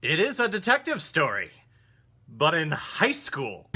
It is a detective story, but in high school.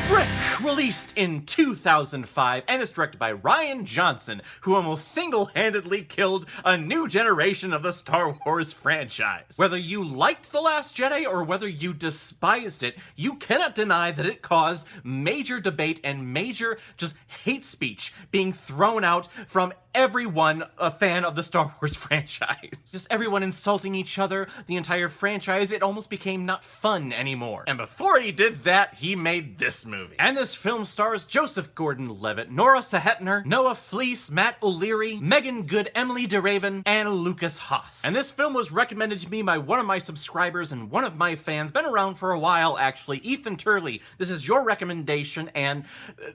Brick, released in 2005, and is directed by Rian Johnson, who almost single-handedly killed a new generation of the Star Wars franchise. Whether you liked The Last Jedi or whether you despised it, you cannot deny that it caused major debate and major just hate speech being thrown out from everyone a fan of the Star Wars franchise. Just everyone insulting each other, the entire franchise, it almost became not fun anymore. And before he did that, he made this movie. And this film stars Joseph Gordon-Levitt, Nora Sehetner, Noah Fleece, Matt O'Leary, Megan Good, Emily DeRaven, and Lucas Haas. And this film was recommended to me by one of my subscribers and one of my fans, been around for a while actually, Ethan Turley. This is your recommendation, and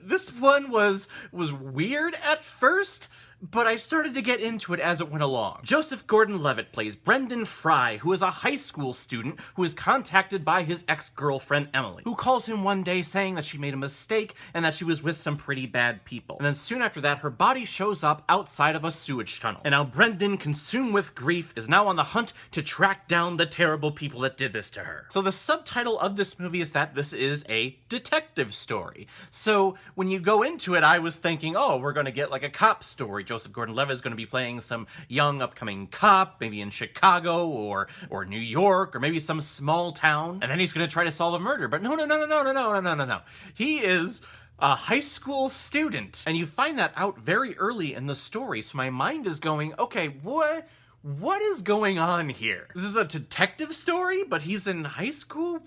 this one was weird at first, but I started to get into it as it went along. Joseph Gordon-Levitt plays Brendan Fry, who is a high school student who is contacted by his ex-girlfriend Emily, who calls him one day saying that she made a mistake and that she was with some pretty bad people. And then soon after that, her body shows up outside of a sewage tunnel. And now Brendan, consumed with grief, is now on the hunt to track down the terrible people that did this to her. So the subtitle of this movie is that this is a detective story. So when you go into it, I was thinking, oh, we're gonna get like a cop story. Joseph Gordon-Levitt is going to be playing some young upcoming cop, maybe in Chicago or New York or maybe some small town, and then he's going to try to solve a murder. But no. He is a high school student, and you find that out very early in the story. So my mind is going, okay, what is going on here? This is a detective story, but he's in high school?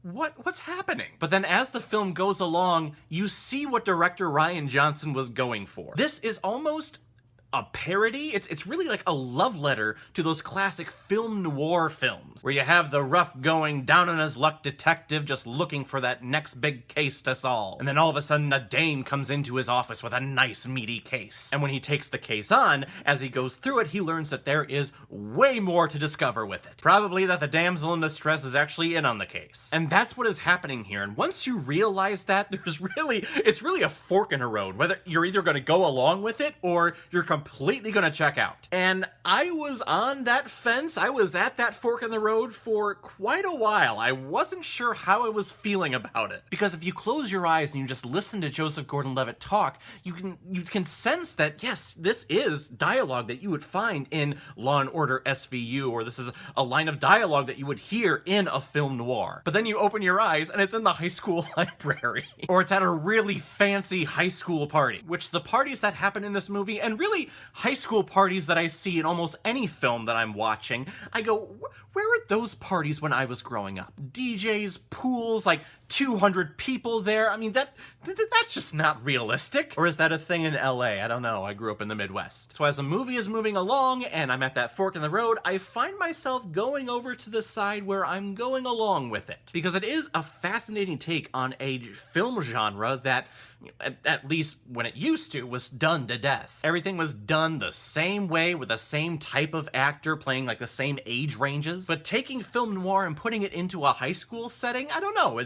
What's happening? But then as the film goes along, you see what director Rian Johnson was going for. This is almost a parody. It's really like a love letter to those classic film noir films where you have the rough going, down on his luck detective just looking for that next big case to solve. And then all of a sudden a dame comes into his office with a nice meaty case. And when he takes the case on, as he goes through it, he learns that there is way more to discover with it. Probably that the damsel in distress is actually in on the case. And that's what is happening here. And once you realize that, it's really a fork in the road, whether you're either going to go along with it or you're completely gonna check out. And I was on that fence. I was at that fork in the road for quite a while. I wasn't sure how I was feeling about it. Because if you close your eyes and you just listen to Joseph Gordon-Levitt talk, you can sense that, yes, this is dialogue that you would find in Law & Order SVU, or this is a line of dialogue that you would hear in a film noir. But then you open your eyes and it's in the high school library. Or it's at a really fancy high school party, which the parties that happen in this movie, and really high school parties that I see in almost any film that I'm watching, I go, where were those parties when I was growing up? DJs, pools, like 200 people there. I mean, that's just not realistic. Or is that a thing in LA? I don't know. I grew up in the Midwest. So as the movie is moving along and I'm at that fork in the road, I find myself going over to the side where I'm going along with it. Because it is a fascinating take on a film genre that, at least when it used to, was done to death. Everything was done the same way with the same type of actor playing like the same age ranges. But taking film noir and putting it into a high school setting, I don't know,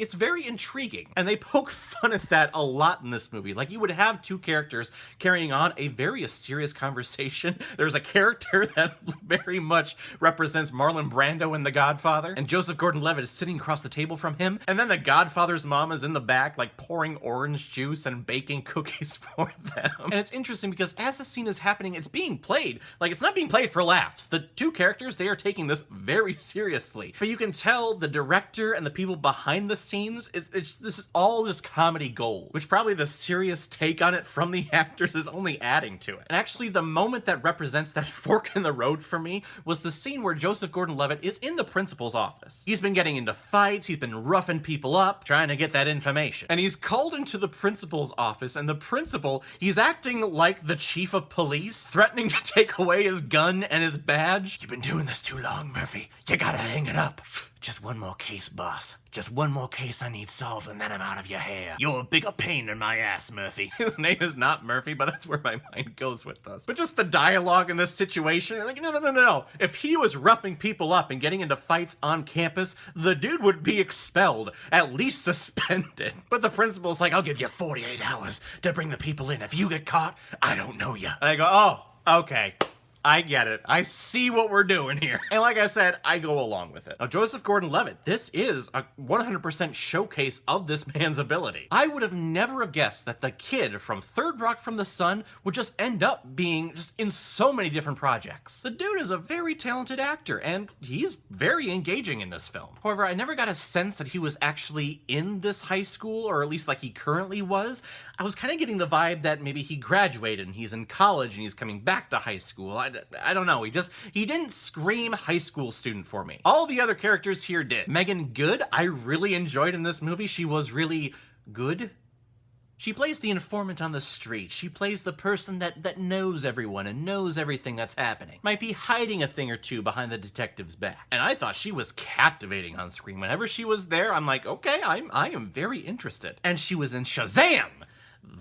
it's very intriguing. And they poke fun at that a lot in this movie. Like, you would have two characters carrying on a very serious conversation. There's a character that very much represents Marlon Brando in The Godfather, and Joseph Gordon-Levitt is sitting across the table from him, and then The Godfather's mom is in the back, like, pouring orange juice and baking cookies for them. And it's interesting because as the scene is happening, it's being played. Like, it's not being played for laughs. The two characters, they are taking this very seriously. But you can tell the director and the people behind the scenes, this is all just comedy gold, which probably the serious take on it from the actors is only adding to it. And actually, the moment that represents that fork in the road for me was the scene where Joseph Gordon-Levitt is in the principal's office. He's been getting into fights, he's been roughing people up, trying to get that information. And he's called into the principal's office, and the principal, he's acting like the chief of police, threatening to take away his gun and his badge. You've been doing this too long, Murphy. You gotta hang it up. Just one more case, boss. Just one more case I need solved, and then I'm out of your hair. You're a bigger pain in my ass, Murphy. His name is not Murphy, but that's where my mind goes with this. But just the dialogue in this situation, like, no. If he was roughing people up and getting into fights on campus, the dude would be expelled, at least suspended. But the principal's like, I'll give you 48 hours to bring the people in. If you get caught, I don't know you. And I go, oh, okay. I get it. I see what we're doing here. And like I said, I go along with it. Now, Joseph Gordon-Levitt, this is a 100% showcase of this man's ability. I would have never have guessed that the kid from Third Rock from the Sun would just end up being just in so many different projects. The dude is a very talented actor, and he's very engaging in this film. However, I never got a sense that he was actually in this high school, or at least like he currently was. I was kind of getting the vibe that maybe he graduated and he's in college and he's coming back to high school. I don't know. He didn't scream high school student for me. All the other characters here did. Megan Good, I really enjoyed in this movie. She was really good. She plays the informant on the street. She plays the person that knows everyone and knows everything that's happening. Might be hiding a thing or two behind the detective's back. And I thought she was captivating on screen. Whenever she was there, I'm like, okay, I am very interested. And she was in Shazam!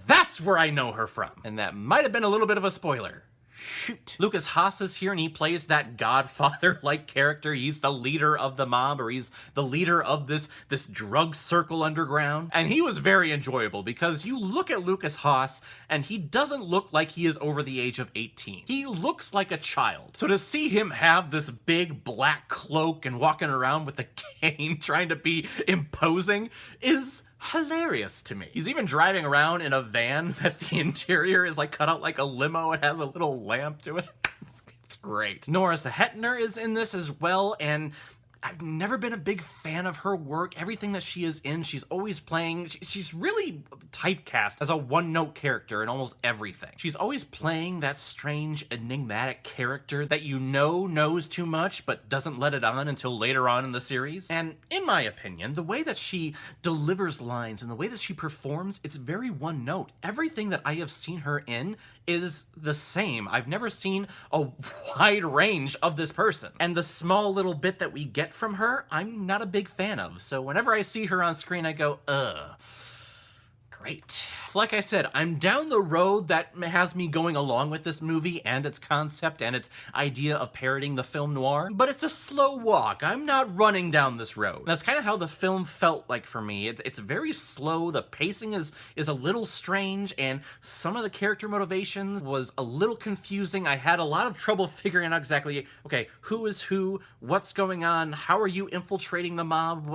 That's where I know her from. And that might have been a little bit of a spoiler. Shoot. Lucas Haas is here and he plays that Godfather-like character. He's the leader of the mob, or he's the leader of this drug circle underground. And he was very enjoyable because you look at Lucas Haas and he doesn't look like he is over the age of 18. He looks like a child. So to see him have this big black cloak and walking around with a cane trying to be imposing is hilarious to me. He's even driving around in a van that the interior is like cut out like a limo. It has a little lamp to it. It's great. Norris Hetner is in this as well, and I've never been a big fan of her work. Everything that she is in, she's always playing. She's really typecast as a one-note character in almost everything. She's always playing that strange, enigmatic character that you know knows too much but doesn't let it on until later on in the series. And in my opinion, the way that she delivers lines and the way that she performs, it's very one-note. Everything that I have seen her in is the same. I've never seen a wide range of this person. And the small little bit that we get from her, I'm not a big fan of. So whenever I see her on screen, I go, ugh. Great. So like I said, I'm down the road that has me going along with this movie and its concept and its idea of parodying the film noir, but it's a slow walk. I'm not running down this road. That's kind of how the film felt like for me. It's very slow. The pacing is a little strange, and some of the character motivations was a little confusing. I had a lot of trouble figuring out exactly, okay, who is who, what's going on, how are you infiltrating the mob,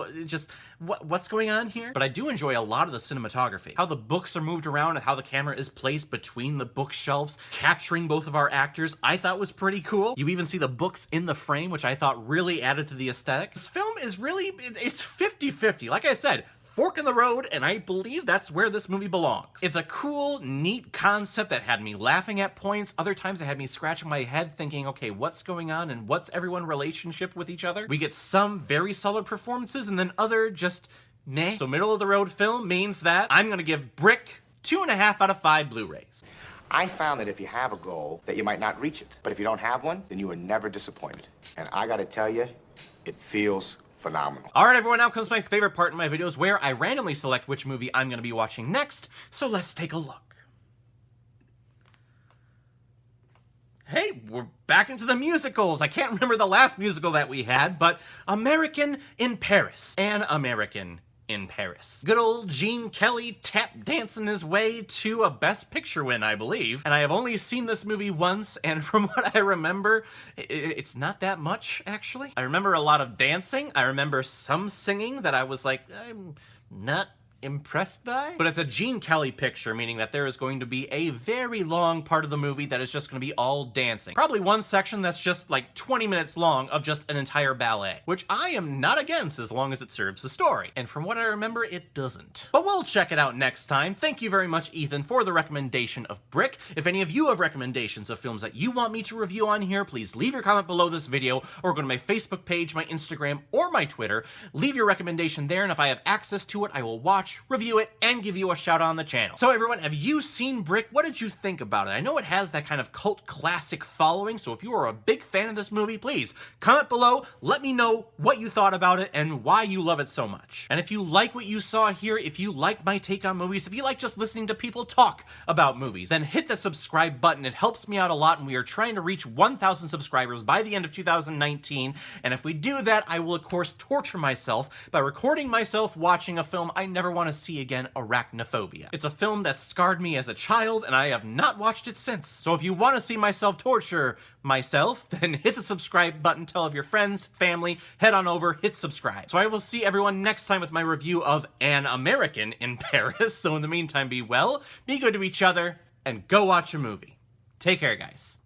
what's going on here? But I do enjoy a lot of the cinematography. How the books are moved around and how the camera is placed between the bookshelves, capturing both of our actors, I thought was pretty cool. You even see the books in the frame, which I thought really added to the aesthetic. This film is really, it's 50-50. Like I said, fork in the road, and I believe that's where this movie belongs. It's a cool, neat concept that had me laughing at points. Other times it had me scratching my head thinking, okay, what's going on and what's everyone's relationship with each other? We get some very solid performances and then other just meh. So middle of the road film means that I'm gonna give Brick 2.5 out of 5 Blu-rays. I found that if you have a goal, that you might not reach it. But if you don't have one, then you are never disappointed. And I gotta tell you, it feels phenomenal. All right, everyone, now comes my favorite part in my videos where I randomly select which movie I'm gonna be watching next. So let's take a look. Hey, we're back into the musicals. I can't remember the last musical that we had, but American in Paris. An American in Paris. Good old Gene Kelly tap dancing his way to a Best Picture win, I believe. And I have only seen this movie once, and from what I remember, it's not that much, actually. I remember a lot of dancing. I remember some singing that I was like, I'm not impressed by. But it's a Gene Kelly picture, meaning that there is going to be a very long part of the movie that is just going to be all dancing. Probably one section that's just like 20 minutes long of just an entire ballet, which I am not against as long as it serves the story. And from what I remember, it doesn't. But we'll check it out next time. Thank you very much, Ethan, for the recommendation of Brick. If any of you have recommendations of films that you want me to review on here, please leave your comment below this video or go to my Facebook page, my Instagram, or my Twitter. Leave your recommendation there, and if I have access to it, I will watch watch, review it, and give you a shout out on the channel. So everyone, have you seen Brick? What did you think about it? I know it has that kind of cult classic following, so if you are a big fan of this movie, please comment below, let me know what you thought about it and why you love it so much. And if you like what you saw here, if you like my take on movies, if you like just listening to people talk about movies, then hit the subscribe button. It helps me out a lot, and we are trying to reach 1,000 subscribers by the end of 2019. And if we do that, I will of course torture myself by recording myself watching a film I never want to see again, Arachnophobia. It's a film that scarred me as a child, and I have not watched it since. So if you want to see myself torture myself, then hit the subscribe button, tell of your friends, family, head on over, hit subscribe. So I will see everyone next time with my review of An American in Paris. So in the meantime, be well, be good to each other, and go watch a movie. Take care, guys.